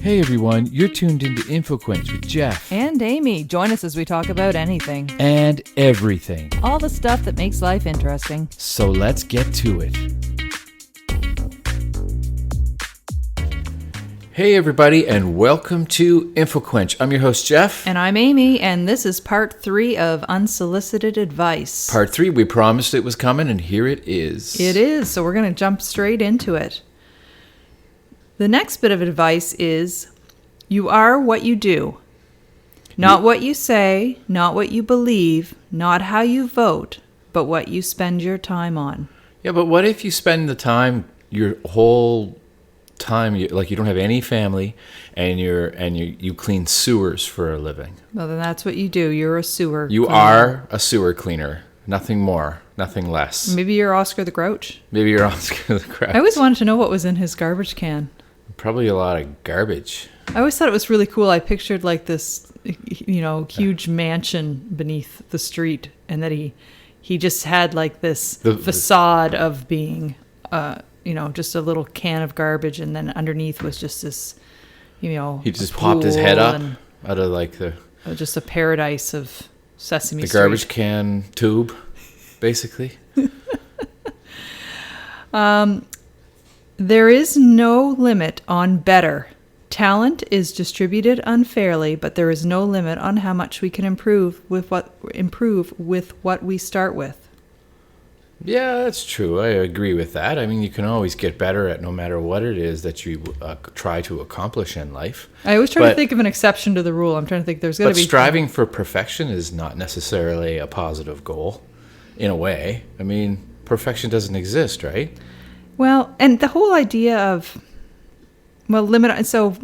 Hey everyone, you're tuned into InfoQuench with Jeff. And Amy. Join us as we talk about anything. And everything. All the stuff that makes life interesting. So let's get to it. Hey everybody, and welcome to InfoQuench. I'm your host, Jeff. And I'm Amy, and this is part 3 of Unsolicited Advice. Part 3, we promised it was coming, and here it is. It is, so we're going to jump straight into it. The next bit of advice is, you are what you do. Not what you say, not what you believe, not how you vote, but what you spend your time on. Yeah, but what if you spend the time, your whole time, you don't have any family, and you clean sewers for a living? Well, then that's what you do. You're a sewer You cleaner. are a sewer cleaner. Nothing more, nothing less. Maybe you're Oscar the Grouch. Maybe you're Oscar the Grouch. I always wanted to know what was in his garbage can. Probably a lot of garbage. I always thought it was really cool. I pictured like this, huge mansion beneath the street, and that he just had like this facade of being, just a little can of garbage, and then underneath was just this, He just popped his head up out of like just a paradise of Sesame Street. The garbage can tube, basically. There is no limit on better. Talent is distributed unfairly, but there is no limit on how much we can improve with what we start with. Yeah, that's true. I agree with that. I mean, you can always get better at no matter what it is that you try to accomplish in life. I always try to think of an exception to the rule. I'm trying to think there's got to be... But striving for perfection is not necessarily a positive goal, in a way. I mean, perfection doesn't exist, right? Well, and the whole idea of, so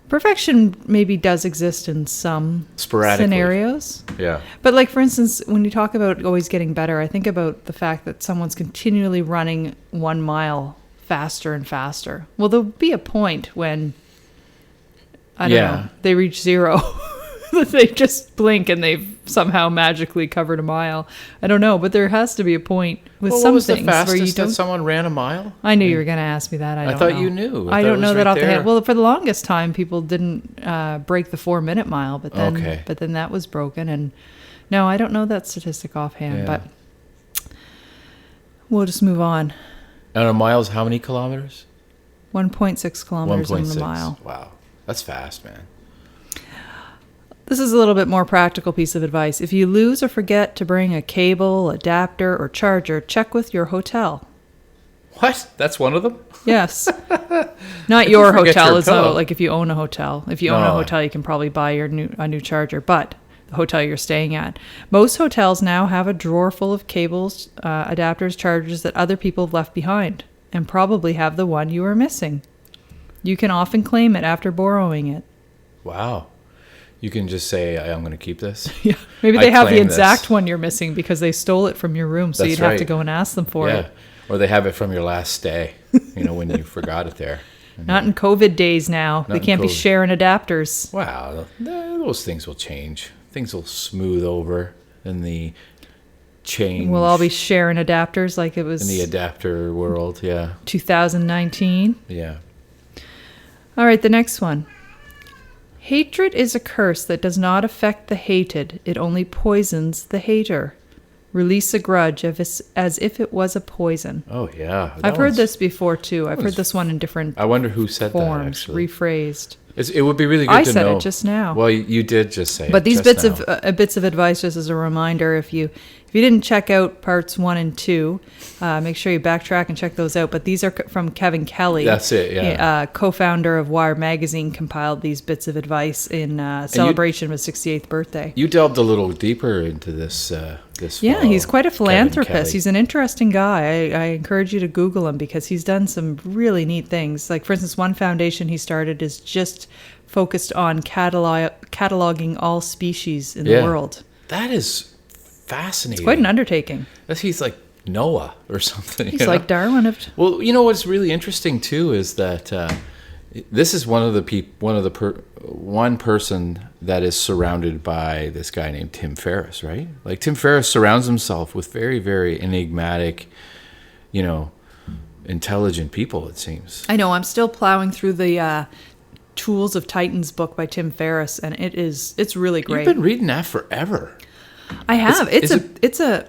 perfection maybe does exist in some scenarios. Yeah. But like, for instance, when you talk about always getting better, I think about the fact that someone's continually running 1 mile faster and faster. Well, there'll be a point when, I don't know, they reach zero. They just blink and they've somehow magically covered a mile. I don't know, but there has to be a point with some what was things the fastest where you don't. That someone ran a mile? I knew you were going to ask me that. I thought you knew. I don't know that off the hand. Well, for the longest time, people didn't break the 4-minute mile, but then that was broken. And no, I don't know that statistic offhand, but we'll just move on. And a mile is how many kilometers? 1.6 kilometers in the mile. Wow, that's fast, man. This is a little bit more practical piece of advice. If you lose or forget to bring a cable, adapter, or charger, check with your hotel. What? That's one of them? Yes. Not your hotel. It's not like if you own a hotel. If you own a hotel, you can probably buy a new charger, but the hotel you're staying at. Most hotels now have a drawer full of cables, adapters, chargers that other people have left behind, and probably have the one you are missing. You can often claim it after borrowing it. Wow. You can just say, I'm going to keep this. Yeah. Maybe they have the exact one you're missing because they stole it from your room, so you'd have to go and ask them for it. Or they have it from your last stay, when you forgot it there. Not in COVID days now. They can't be sharing adapters. Wow. Those things will change. Things will smooth over in the change. We'll all be sharing adapters like it was... in the adapter world, 2019. Yeah. All right, the next one. Hatred is a curse that does not affect the hated. It only poisons the hater. Release a grudge as if it was a poison. Oh, yeah. I've heard this before, too. I've heard this one in different I wonder who said forms, that, actually. Rephrased. It would be really good to know. I said it just now. Well, you did just say it. But these bits of advice, just as a reminder, if you didn't check out parts 1 and 2, make sure you backtrack and check those out. But these are from Kevin Kelly. That's it, yeah. Co-founder of Wired Magazine, compiled these bits of advice in celebration of his 68th birthday. You delved a little deeper into this. Yeah, he's quite a philanthropist. He's an interesting guy. I encourage you to Google him because he's done some really neat things. Like, for instance, one foundation he started is just focused on cataloging all species in the world. That is fascinating. It's quite an undertaking. He's like Noah or something. He's like Darwin. Well, what's really interesting too is that this is one person that is surrounded by this guy named Tim Ferriss, right? Like Tim Ferriss surrounds himself with very, very enigmatic, intelligent people, it seems. I know. I'm still plowing through the Tools of Titans book by Tim Ferriss, and it's really great. You've been reading that forever. I have.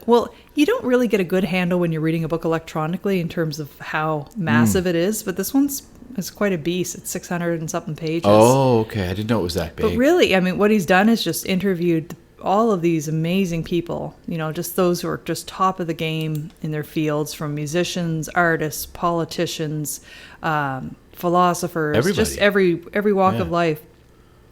Well, you don't really get a good handle when you're reading a book electronically in terms of how massive it is, but this one's quite a beast. It's 600 and something pages. Oh, okay. I didn't know it was that big. But really, I mean, what he's done is just interviewed all of these amazing people, just those who are just top of the game in their fields, from musicians, artists, politicians, philosophers, Everybody. just every walk of life,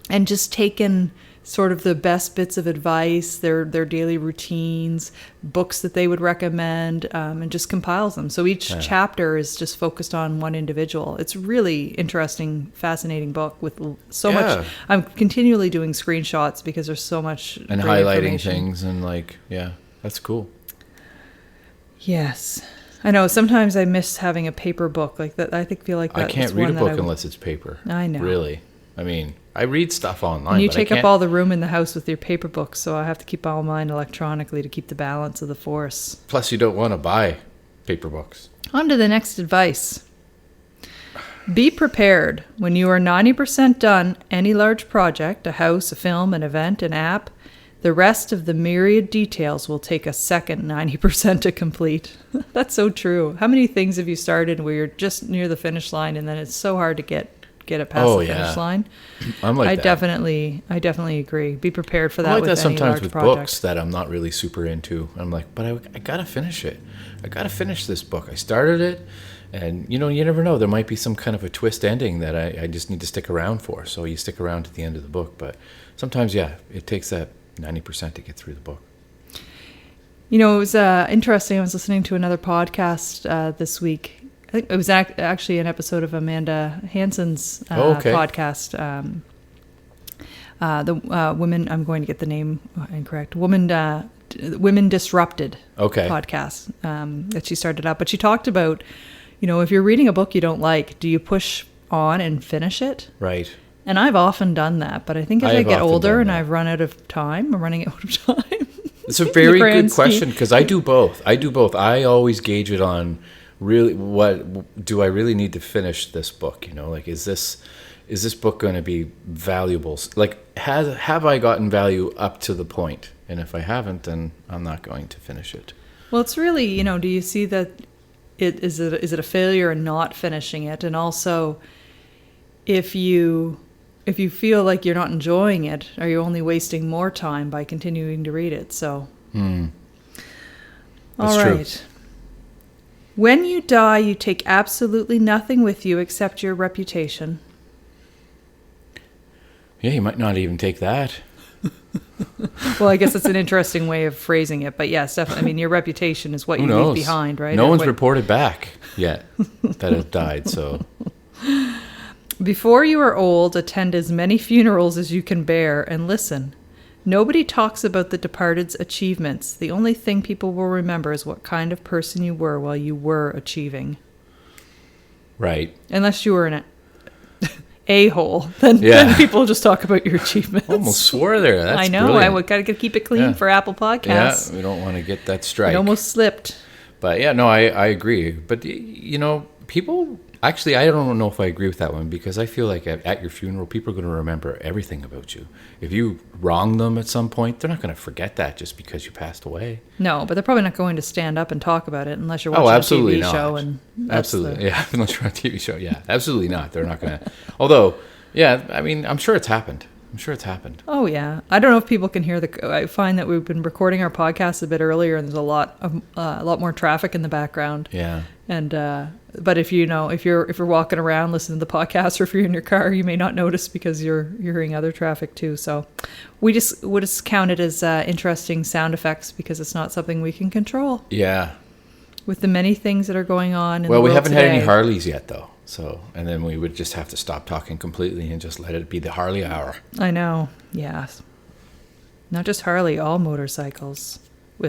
and just taken sort of the best bits of advice, their daily routines, books that they would recommend, and just compiles them. So each chapter is just focused on one individual. It's really interesting, fascinating book with so much. I'm continually doing screenshots because there's so much and great highlighting things and that's cool. Yes. I know. Sometimes I miss having a paper book like that. Feel like that. I can't read a book unless it's paper. I know. Really. I mean, I read stuff online. And you take up all the room in the house with your paper books, so I have to keep all mine electronically to keep the balance of the force. Plus, you don't want to buy paper books. On to the next advice. Be prepared. When you are 90% done any large project, a house, a film, an event, an app, the rest of the myriad details will take a second 90% to complete. That's so true. How many things have you started where you're just near the finish line and then it's so hard to get it past the finish line? I'm like that. I definitely agree. Be prepared for that. I'm like with that any sometimes large with project. books that I'm not really super into. I'm like, but I gotta finish it. I gotta finish this book. I started it, and you never know. There might be some kind of a twist ending that I just need to stick around for. So you stick around to the end of the book. But sometimes, it takes that 90% to get through the book. It was interesting. I was listening to another podcast this week. I think it was actually an episode of Amanda Hansen's podcast. The women, I'm going to get the name incorrect. Women Disrupted podcast that she started up. But she talked about, if you're reading a book you don't like, do you push on and finish it? Right. And I've often done that, but I think as I get older and I've run out of time, I'm running out of time. It's a very good question because I do both. I always gauge it on really what do I really need to finish this book? Is this book going to be valuable? Like, have I gotten value up to the point? And if I haven't, then I'm not going to finish it. Well, it's really, do you see that is it a failure in not finishing it? And also, if you feel like you're not enjoying it, are you only wasting more time by continuing to read it? So, all right. True. When you die, you take absolutely nothing with you except your reputation. Yeah, you might not even take that. Well, I guess it's an interesting way of phrasing it, but yes, definitely. I mean, your reputation is what you leave behind, right? No one's reported back yet that it died, so... Before you are old, attend as many funerals as you can bear and listen. Nobody talks about the departed's achievements. The only thing people will remember is what kind of person you were while you were achieving. Right. Unless you were an a-hole, then people just talk about your achievements. Almost swore there. That's I know. Brilliant. I got to keep it clean for Apple Podcasts. Yeah, we don't want to get that strike. It almost slipped. But I agree. But, people... Actually, I don't know if I agree with that one because I feel like at your funeral, people are going to remember everything about you. If you wrong them at some point, they're not going to forget that just because you passed away. No, but they're probably not going to stand up and talk about it unless you're watching a TV show. And absolutely, unless you're on a TV show, absolutely not. They're not going to. Although, I mean, I'm sure it's happened. Oh, yeah. I don't know if people can hear I find that we've been recording our podcast a bit earlier and there's a lot more traffic in the background. Yeah. And, but if you're walking around listening to the podcast or if you're in your car, you may not notice because you're hearing other traffic too. So we'll just count it as interesting sound effects because it's not something we can control. Yeah. With the many things that are going on in the world we haven't today. had any Harleys yet though. So, and then we would just have to stop talking completely and just let it be the Harley hour. I know. Yeah. Not just Harley, all motorcycles.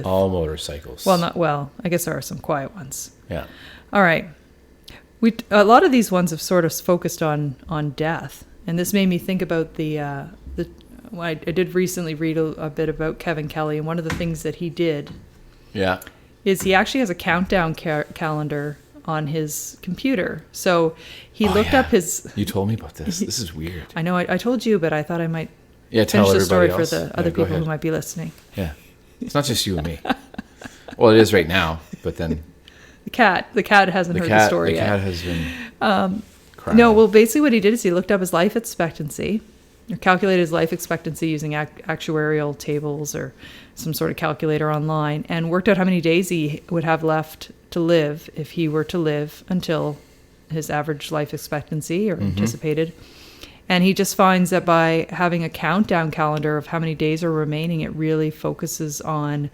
All motorcycles. Well, I guess there are some quiet ones. Yeah. All right. A lot of these ones have sort of focused on death, and this made me think about I did recently read a bit about Kevin Kelly, and one of the things that he did, is he actually has a countdown calendar on his computer. So he looked up his... You told me about this. This is weird. I know. I told you, but I thought I might tell finish the story else. for the other people who might be listening. Yeah. It's not just you and me. Well, it is right now, but then... The cat hasn't heard the story yet. The cat has been crying. No, well, basically what he did is he looked up his life expectancy, or calculated his life expectancy using actuarial tables or some sort of calculator online, and worked out how many days he would have left to live if he were to live until his average life expectancy or anticipated. And he just finds that by having a countdown calendar of how many days are remaining, it really focuses on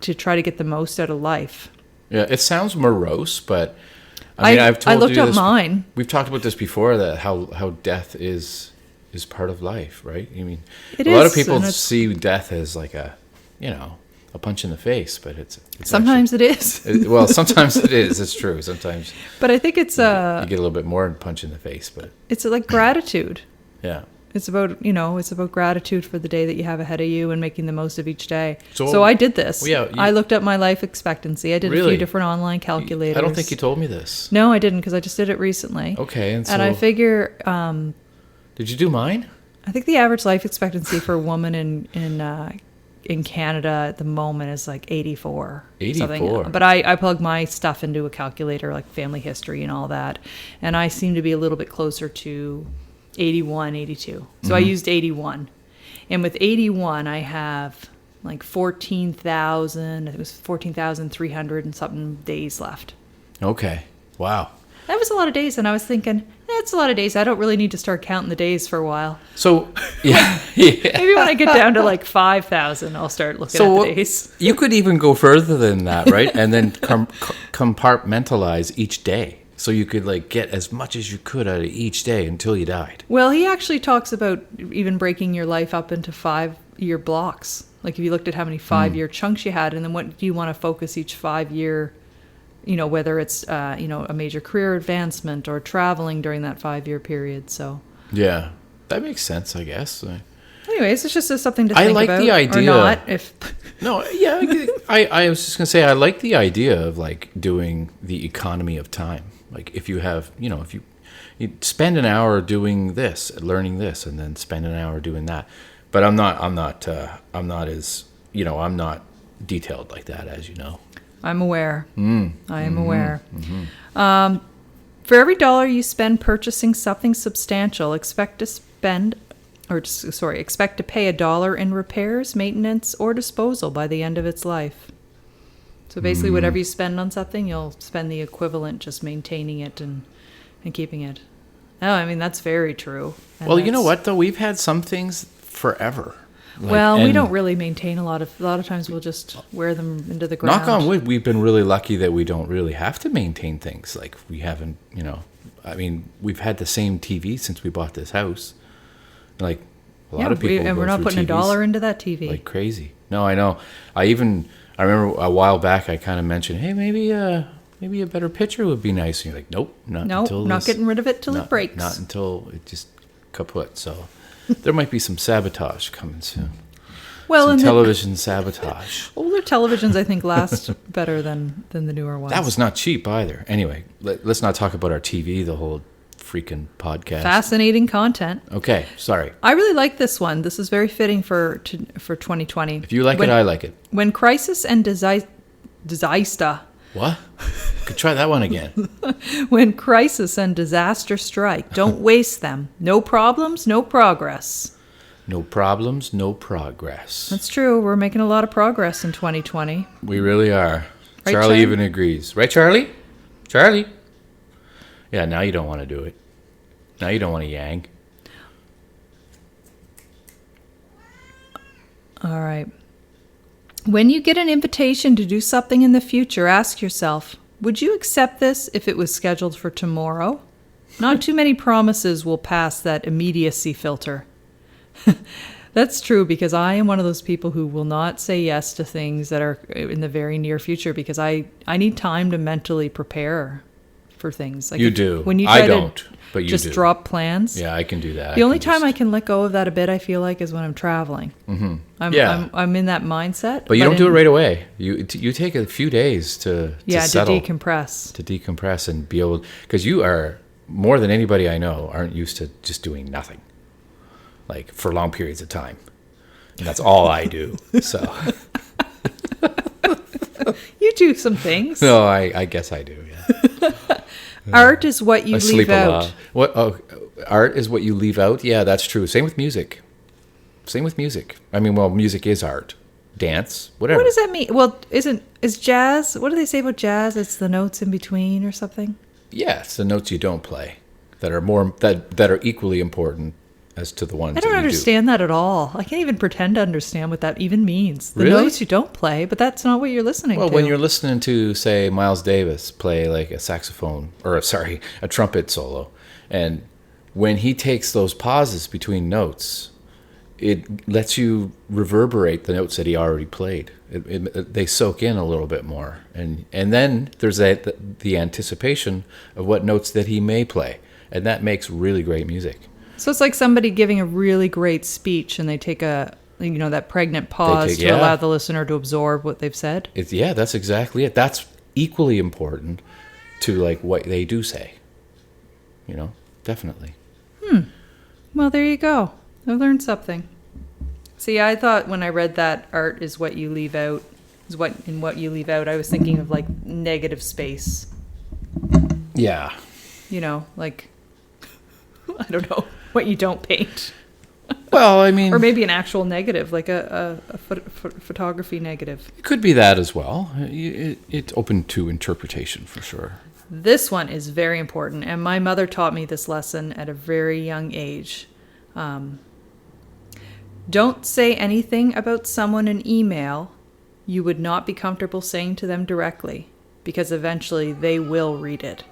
to try to get the most out of life. Yeah, it sounds morose, but I mean, I've told you this. I looked up mine. We've talked about this before, that how death is part of life, right? I mean, a lot of people see death as like a punch in the face, but it's sometimes actually, it is. Well, sometimes it is. It's true. Sometimes. But I think it's you get a little bit more punch in the face, but it's like gratitude. Yeah. It's about, it's about gratitude for the day that you have ahead of you and making the most of each day. So I did this. Well, I looked up my life expectancy. I did a few different online calculators. I don't think you told me this. No, I didn't, because I just did it recently. Okay. And I figure... did you do mine? I think the average life expectancy for a woman in Canada at the moment is like 84. 84. But I plug my stuff into a calculator, like family history and all that. And I seem to be a little bit closer to 81, 82. So I used 81. And with 81, I have like 14,000, I think it was 14,300 and something days left. Okay. Wow. That was a lot of days. And I was thinking, that's a lot of days. I don't really need to start counting the days for a while. So, yeah. Maybe when I get down to like 5,000, I'll start looking at the days. You could even go further than that, right? And then compartmentalize each day. So you could like get as much as you could out of each day until you died. Well, he actually talks about even breaking your life up into 5-year blocks. Like if you looked at how many 5-year chunks you had, and then what do you want to focus each 5-year, whether it's, a major career advancement or traveling during that 5-year period. So yeah, that makes sense, I guess. Anyways, it's just something to think about. I like the idea. Or not, if... No, yeah, I was just going to say, I like the idea of like doing the economy of time. Like if you have, if you spend an hour doing this, learning this, and then spend an hour doing that. But I'm not as, I'm not detailed like that, as you know. I'm aware. I am aware. For every dollar you spend purchasing something substantial, expect to pay $1 in repairs, maintenance, or disposal by the end of its life. So basically, whatever you spend on something, you'll spend the equivalent just maintaining it and keeping it. Oh, I mean, that's very true. And well, you know what, though? We've had some things forever. We don't really maintain a lot of times we'll just wear them into the ground. Knock on wood, we've been really lucky that we don't really have to maintain things. Like we haven't, I mean, we've had the same TV since we bought this house. Like a lot of people and we're not putting TVs $1 into that TV. Like crazy. No, I know. I remember a while back I kind of mentioned, hey, maybe a better picture would be nice. And you're like, nope, not getting rid of it till it breaks. Not until it just kaput. So there might be some sabotage coming soon. Well, some television sabotage. Older televisions, I think, last better than the newer ones. That was not cheap either. Anyway, let's not talk about our TV the whole freaking podcast. Fascinating content. Okay, sorry. I really like this one. This is very fitting for 2020. If you like it, I like it. When crisis and disaster. What? Could try that one again. When crisis and disaster strike, don't waste them. No problems, no progress. No problems, no progress. That's true. We're making a lot of progress in 2020. We really are. Right, Charlie even agrees. Right, Charlie? Charlie? Yeah, now you don't want to do it. Now you don't want to yank. All right. When you get an invitation to do something in the future, ask yourself, would you accept this if it was scheduled for tomorrow? Not too many promises will pass that immediacy filter. That's true, because I am one of those people who will not say yes to things that are in the very near future, because I need time to mentally prepare for things. Like you do. When you I don't, but you just do. drop plans. Yeah, I can do that. The only time I can let go of that a bit, I feel like, is when I'm traveling. Mm-hmm. I'm in that mindset. But you don't do it right away. You take a few days to settle, to decompress, and be able, because you are, more than anybody I know, aren't used to just doing nothing, like for long periods of time. And that's all I do. So you do some things. No, I guess I do. Yeah. Art is what you leave out. What? Oh, art is what you leave out. Yeah, that's true. Same with music. I mean, well, music is art. Dance, whatever. What does that mean? Well, is jazz? What do they say about jazz? It's the notes in between or something. Yes, the notes you don't play that are equally important as to the ones. I don't understand that at all. I can't even pretend to understand what that even means. The really? notes you don't play, but that's not what you're listening to. Well, when you're listening to, say, Miles Davis play like a a trumpet solo, and when he takes those pauses between notes, it lets you reverberate the notes that he already played. They soak in a little bit more, and then there's the anticipation of what notes that he may play, and that makes really great music. So it's like somebody giving a really great speech, and they take that pregnant pause to allow the listener to absorb what they've said. That's exactly it. That's equally important to like what they do say. Definitely. Well, there you go. I learned something. See, I thought when I read that art is what you leave out, I was thinking of like negative space. Yeah. Like, I don't know, what you don't paint. Well, I mean... or maybe an actual negative, like a photography negative. It could be that as well. It's open to interpretation for sure. This one is very important, and my mother taught me this lesson at a very young age. Don't say anything about someone in email you would not be comfortable saying to them directly, because eventually they will read it.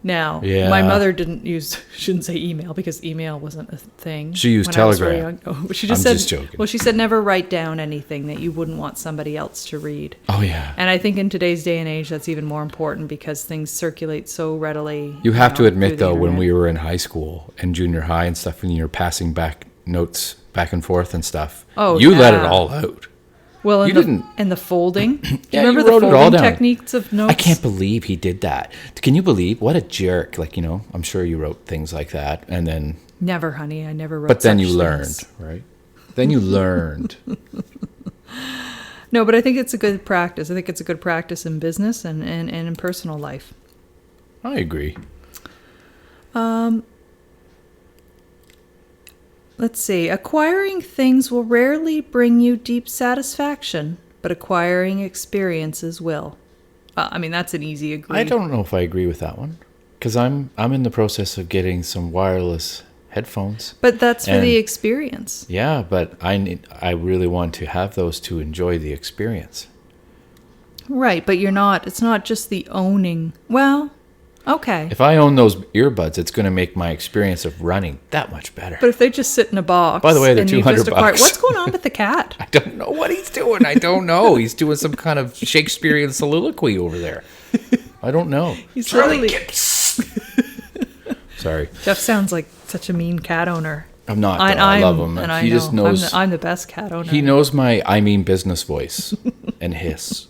Now, my mother shouldn't say email because email wasn't a thing. She used Telegram. She just joking. Well, she said never write down anything that you wouldn't want somebody else to read. Oh, yeah. And I think in today's day and age, that's even more important because things circulate so readily. You have to admit, though, when we were in high school and junior high and stuff, when you're passing back notes back and forth and stuff, you let it all out. Well, and the folding. Do you remember you wrote the folding techniques of notes? I can't believe he did that. Can you believe? What a jerk. Like, I'm sure you wrote things like that and then... Never, honey. I never wrote But then you things. learned, right? Then you learned. No, but I think it's a good practice. I think it's a good practice in business and in personal life. I agree. Let's see. Acquiring things will rarely bring you deep satisfaction, but acquiring experiences will. That's an easy agree. I don't know if I agree with that one, because I'm in the process of getting some wireless headphones. But that's for the experience. Yeah, but I really want to have those to enjoy the experience. Right, but it's not just the owning. Well, okay. If I own those earbuds, it's going to make my experience of running that much better. But if they just sit in a box... By the way, they're $200. What's going on with the cat? I don't know what he's doing. I don't know. He's doing some kind of Shakespearean soliloquy over there. I don't know. He's literally... Sorry. Jeff sounds like such a mean cat owner. I'm not. I love him. And he just knows... I'm the best cat owner. He knows my business voice and hiss.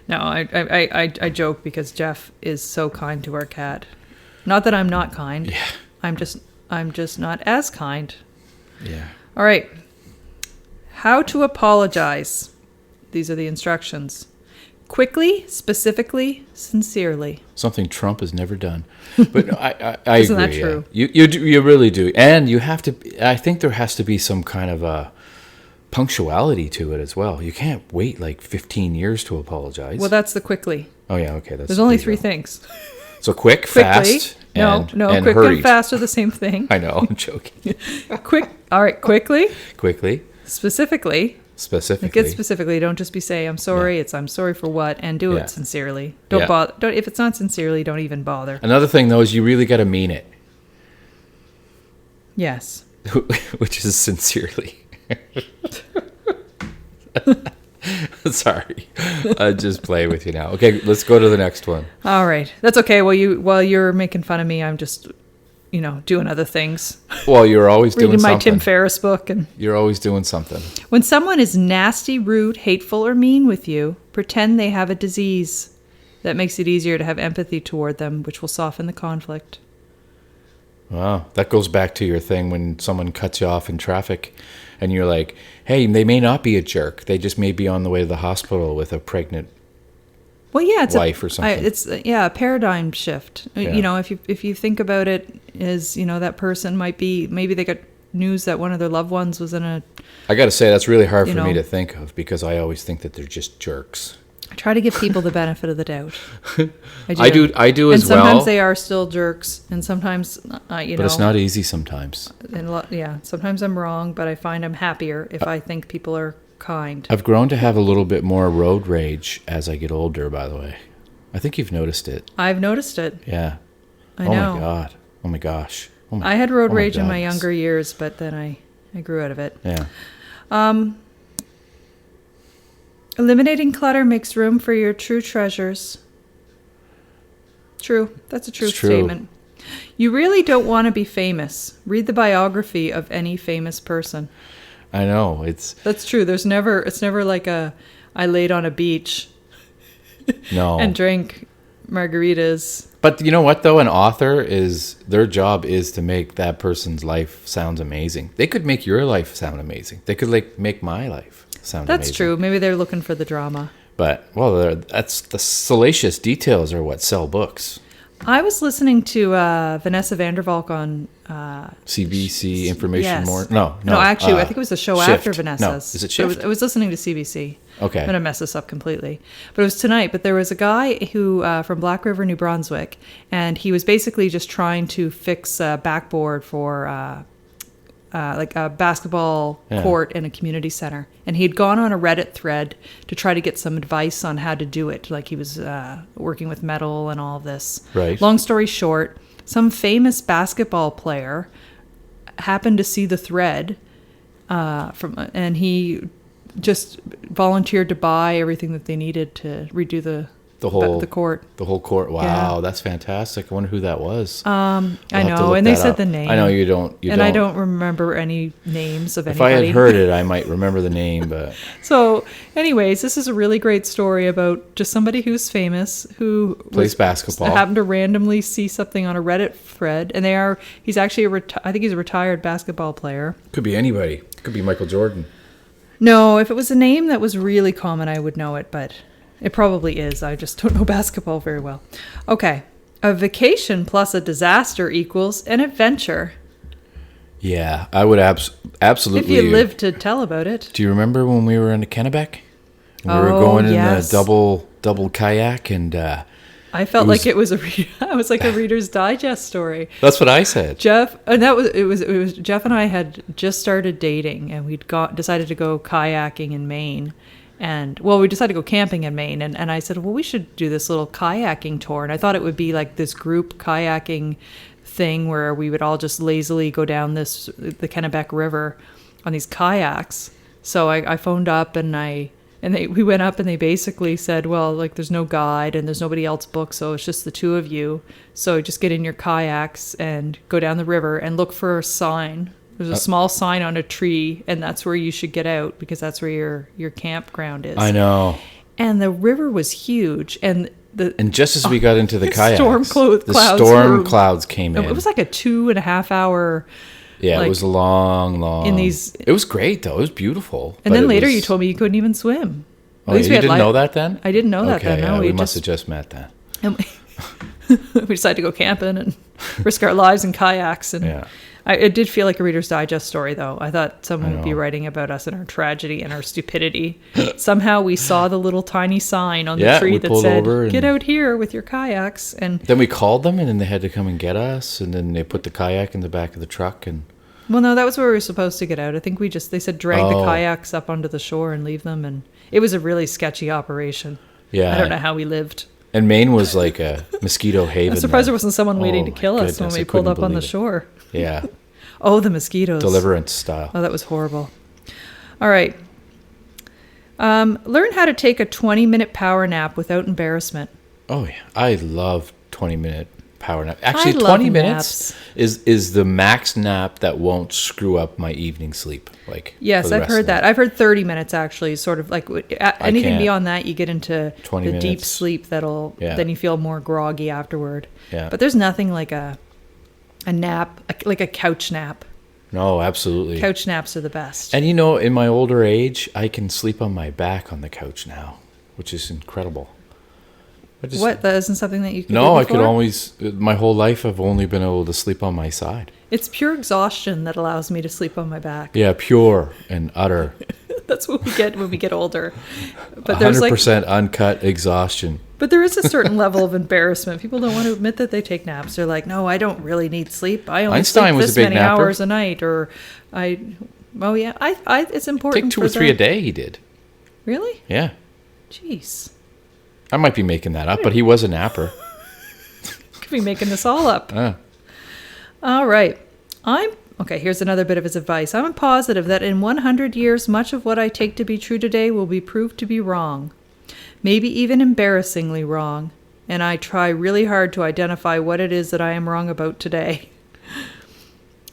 No, I joke because Jeff is so kind to our cat. Not that I'm not kind. Yeah. I'm just not as kind. Yeah. All right. How to apologize. These are the instructions. Quickly, specifically, sincerely. Something Trump has never done. But no, I Isn't agree. That true? Yeah. You really do. And you have to, I think there has to be some kind of a punctuality to it as well. You can't wait like 15 years to apologize. Well, that's the quickly. Oh, yeah, okay. There's only three things. So quick, fast, and quick hurried. and fast are the same thing. I know, I'm joking. All right, quickly. Quickly. Specifically. Get specifically. Don't just be say I'm sorry. It's I'm sorry for what, and do it sincerely. Don't bother. Don't if it's not sincerely, don't even bother. Another thing though is you really got to mean it. Yes. Which is sincerely. Sorry. I just play with you now. Okay, let's go to the next one. All right. That's okay. While you're making fun of me, I'm just, doing other things. Well, you're always doing something. Reading my Tim Ferriss book. And you're always doing something. When someone is nasty, rude, hateful, or mean with you, pretend they have a disease. That makes it easier to have empathy toward them, which will soften the conflict. Wow. That goes back to your thing when someone cuts you off in traffic and you're like, hey, they may not be a jerk. They just may be on the way to the hospital with a pregnant wife or something. It's a paradigm shift. Yeah. If you think about it as, that person maybe they got news that one of their loved ones was in a... I got to say, that's really hard for me to think of because I always think that they're just jerks. I try to give people the benefit of the doubt. I do as well. And sometimes they are still jerks, and sometimes, But it's not easy sometimes. And sometimes I'm wrong, but I find I'm happier if I think people are kind. I've grown to have a little bit more road rage as I get older, by the way. I think you've noticed it. I've noticed it. Yeah. I know. Oh, my God. Oh, my gosh. I had road rage in my younger years, but then I grew out of it. Yeah. Eliminating clutter makes room for your true treasures. True. That's a true statement. You really don't want to be famous. Read the biography of any famous person. I know. That's true. It's never like I laid on a beach. No. And drank margaritas. But you know what, though? An author their job is to make that person's life sounds amazing. They could make your life sound amazing. They could make my life sound amazing. That's true. Maybe they're looking for the drama. But, that's the salacious details are what sell books. I was listening to Vanessa Vandervalk on... CBC Information More? No, actually, I think it was the show Shift. after Vanessa's. No, is it Shift? I was listening to CBC. Okay. I'm going to mess this up completely. But it was tonight. But there was a guy who from Black River, New Brunswick, and he was basically just trying to fix a backboard for... like a basketball court in a community center. And he'd gone on a Reddit thread to try to get some advice on how to do it. Like he was working with metal and all of this. Right. Long story short, some famous basketball player happened to see the thread and he just volunteered to buy everything that they needed to redo the court. The whole court. Wow, that's fantastic. I wonder who that was. I know, and they said the name. I know you don't. I don't remember any names of anybody. If I had heard it, I might remember the name, but... So, anyways, this is a really great story about just somebody who's famous, who... plays basketball. Happened to randomly see something on a Reddit thread, and he's actually I think he's a retired basketball player. Could be anybody. Could be Michael Jordan. No, if it was a name that was really common, I would know it, but... It probably is. I just don't know basketball very well. Okay. A vacation plus a disaster equals an adventure. Yeah, I would absolutely... If you live to tell about it. Do you remember when we were in Kennebec? We were going in a double kayak and... I felt like it was a Reader's Digest story. That's what I said. Jeff, and it was Jeff and I had just started dating, and we'd decided to go kayaking in Maine. And, we decided to go camping in Maine. And I said, we should do this little kayaking tour. And I thought it would be like this group kayaking thing where we would all just lazily go down the Kennebec River on these kayaks. So I phoned up and we went up and they basically said, there's no guide and there's nobody else booked. So it's just the two of you. So just get in your kayaks and go down the river and look for a sign. There's a small sign on a tree, and that's where you should get out because that's where your campground is. I know. And the river was huge, and just as we got into the kayaks, storm clouds came in. It was like a 2.5 hour. Yeah, it was long. It was great though. It was beautiful. And then later you told me you couldn't even swim. Oh, you didn't know that then? I didn't know that then. No, we must have just met then. And we decided to go camping and risk our lives in kayaks. And it did feel like a Reader's Digest story, though. I thought someone would be writing about us and our tragedy and our stupidity. Somehow we saw the little tiny sign on the tree that said, get out here with your kayaks. And then we called them, and then they had to come and get us. And then they put the kayak in the back of the truck. And well, no, that was where we were supposed to get out. I think they said drag the kayaks up onto the shore and leave them. And it was a really sketchy operation. Yeah. I don't know how we lived. And Maine was like a mosquito haven. I'm surprised there wasn't someone waiting to kill us when we pulled up on the shore. Yeah. Oh, the mosquitoes. Deliverance style. Oh, that was horrible. All right. Learn how to take a 20-minute power nap without embarrassment. Oh, yeah. I love 20-minute power nap. Actually, 20 minutes is the max nap that won't screw up my evening sleep. Yes, I've heard that. I've heard 30 minutes actually, sort of like anything beyond that, you get into the deep sleep then you feel more groggy afterward. Yeah. But there's nothing like a nap, like a couch nap. No, absolutely. Couch naps are the best. And in my older age, I can sleep on my back on the couch now, which is incredible. That isn't something that you can No, do I could always, my whole life I've only been able to sleep on my side. It's pure exhaustion that allows me to sleep on my back. Yeah, pure and utter. That's what we get when we get older. But there's 100% uncut exhaustion. But there is a certain level of embarrassment. People don't want to admit that they take naps. They're like, no, I don't really need sleep. I only sleep this many hours a night. Or it's important. Take 2 or 3 a day he did. Really? Yeah. Jeez. I might be making that up, but he was a napper. Could be making this all up. All right. Okay, here's another bit of his advice. I'm positive that in 100 years, much of what I take to be true today will be proved to be wrong. Maybe even embarrassingly wrong. And I try really hard to identify what it is that I am wrong about today.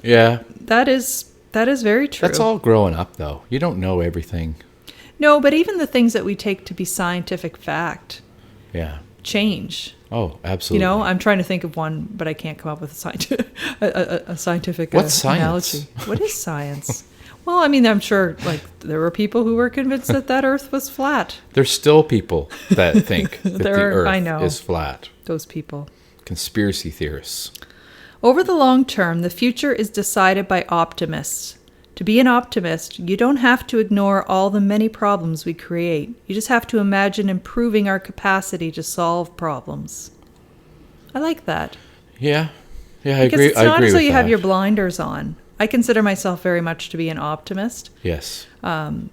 Yeah. That is very true. That's all growing up, though. You don't know everything. No, but even the things that we take to be scientific fact change. Oh, absolutely. I'm trying to think of one, but I can't come up with a scientific What's analogy. Science? What is science? Well, I mean, I'm sure there were people who were convinced that Earth was flat. There's still people that think that the Earth is flat. Those people. Conspiracy theorists. Over the long term, the future is decided by optimists. To be an optimist, you don't have to ignore all the many problems we create. You just have to imagine improving our capacity to solve problems. I like that. Yeah. Yeah, I agree. Because it's not until you have that. your blinders on. I consider myself very much to be an optimist. Yes. And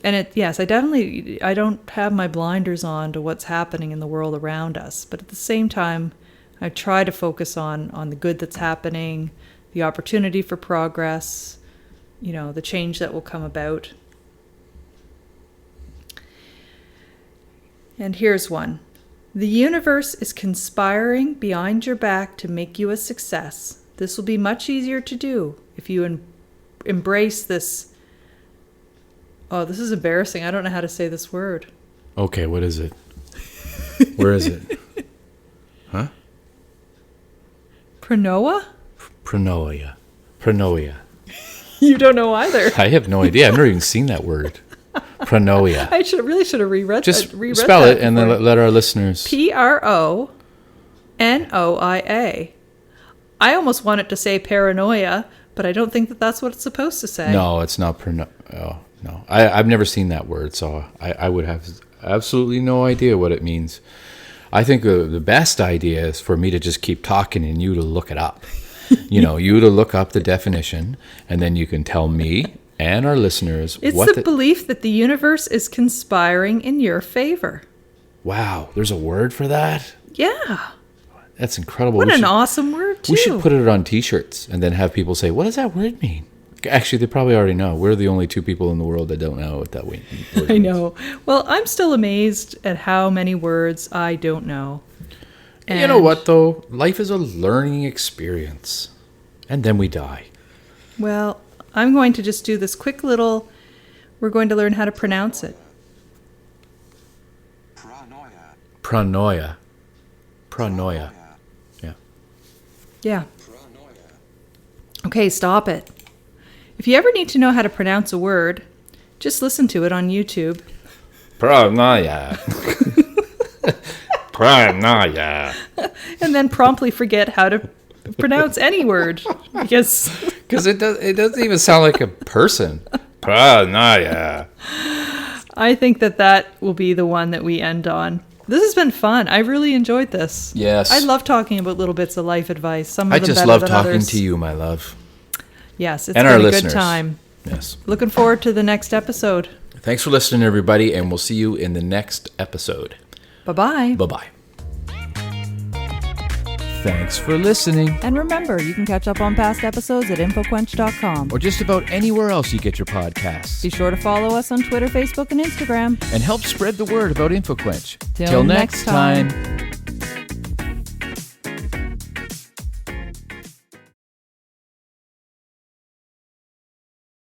I don't have my blinders on to what's happening in the world around us. But at the same time, I try to focus on the good that's happening, the opportunity for progress, the change that will come about. And here's one. The universe is conspiring behind your back to make you a success. This will be much easier to do if you embrace this. Oh, this is embarrassing. I don't know how to say this word. Okay, what is it? Where is it? Huh? Pronoia? Pronoia. You don't know either. I have no idea. I've never even seen that word. Pronoia. I should have reread Just reread spell that it and then let our listeners. Pronoia. I almost want it to say paranoia, but I don't think that that's what it's supposed to say. No, it's not Oh, no. I've never seen that word, so I would have absolutely no idea what it means. I think the best idea is for me to just keep talking and you to look it up. You to look up the definition, and then you can tell me and our listeners it's the belief that the universe is conspiring in your favor. Wow, there's a word for that? Yeah. That's incredible. What an awesome word, too. We should put it on T-shirts and then have people say, what does that word mean? Actually, they probably already know. We're the only 2 people in the world that don't know what that word means. I know. Well, I'm still amazed at how many words I don't know. And you know what, though? Life is a learning experience. And then we die. Well, I'm going to just do this quick little... We're going to learn how to pronounce it. Pronoia. Yeah. Okay, stop it. If you ever need to know how to pronounce a word, just listen to it on YouTube. Pronoia. Pronoia. And then promptly forget how to pronounce any word. Because it doesn't even sound like a person. Pronoia. I think that will be the one that we end on. This has been fun. I really enjoyed this. Yes. I love talking about little bits of life advice. Some of them just better love than talking others. to you, my love. Yes, it's and been our a listeners. Good time. Yes. Looking forward to the next episode. Thanks for listening, everybody, and we'll see you in the next episode. Bye-bye. Bye-bye. Thanks for listening. And remember, you can catch up on past episodes at infoquench.com. Or just about anywhere else you get your podcasts. Be sure to follow us on Twitter, Facebook, and Instagram. And help spread the word about InfoQuench. Till next time.